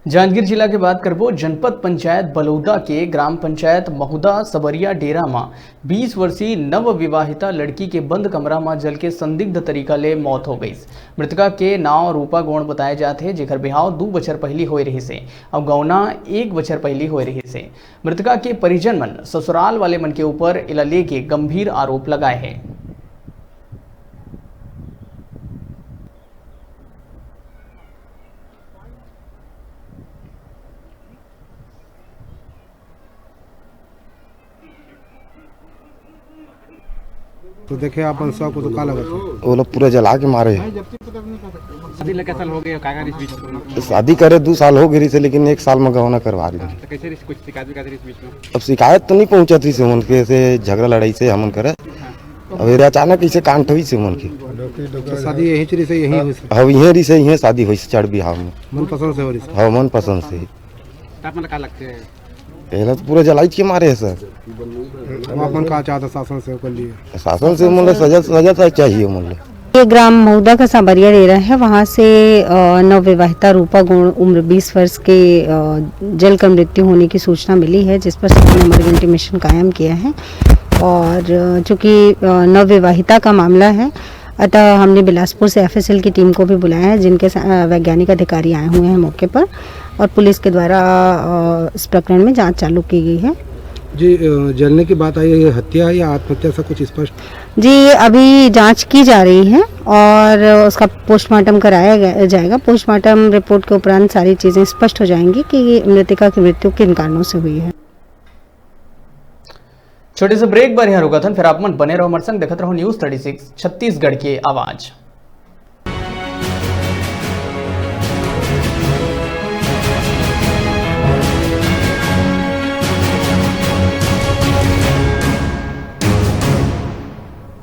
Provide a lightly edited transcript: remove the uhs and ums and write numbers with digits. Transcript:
जांजगीर जिला के बात करबो जनपद पंचायत बलौदा के ग्राम पंचायत महुदा सबरिया डेरा में 20 वर्षीय नव विवाहिता लड़की के बंद कमरा में जल के संदिग्ध तरीका ले मौत हो गई। मृतका के नाव रूपा गौण बताए जाते जेकर बिहाव 2 बछर पहली हो रही से और गौना 1 बछर पहली हो रही से। मृतका के परिजन मन ससुराल वाले मन के ऊपर इलाले के गंभीर आरोप लगाए हैं। तो देखे अपन सब को तो का लगता है वो लोग पूरा जला के मारे हैं। शादी लगे साल हो गए काका इस बीच में शादी करे 2 साल हो गई से, लेकिन 1 साल में गहना करवा रही है। तो कैसे कुछ शिकायत इस बीच में? अब शिकायत तो नहीं पहुंचा थी से मन के से झगड़ा लड़ाई से हमन करे। अब ये अचानक इसे कांट हुई से मन की तो शादी यही चीज से यही हुई अब यहीं से यहीं शादी हुई से चढ़ बिहाव में मन पसंद से हो रही हाँ मन पसंद से आप मतलब क्या लगते हैं? पहले तो पूरा जलाई के मारे है सर। हम अपन का चाहता शासन से कर लिए शासन से मतलब सजा चाहिए मतलब। ये ग्राम महुदा का साबरिया डेरा है। वहाँ से नवविवाहिता रूपा गौण उम्र 20 वर्ष के जल कर मृत्यु होने की सूचना मिली है, जिस पर सभी नंबर इंटीमेशन कायम किया है। और चूँकि नवविवाहिता का मामला है, अतः हमने बिलासपुर से एफएसएल की टीम को भी बुलाया है, जिनके वैज्ञानिक अधिकारी आए हुए हैं मौके पर, और पुलिस के द्वारा इस प्रकरण में जांच चालू की गई है। जी जलने की बात आई है, हत्या या आत्महत्या से कुछ स्पष्ट? जी अभी जांच की जा रही है और उसका पोस्टमार्टम कराया जाएगा। पोस्टमार्टम रिपोर्ट के उपरांत सारी चीज़ें स्पष्ट हो जाएंगी कि मृतका की मृत्यु किन कारणों से हुई है। छोटे से ब्रेक बार यहाँ रुका था, फिर आप मन बने रहो हमारे संग, देखते रहो न्यूज़ 36 छत्तीसगढ़ की आवाज़।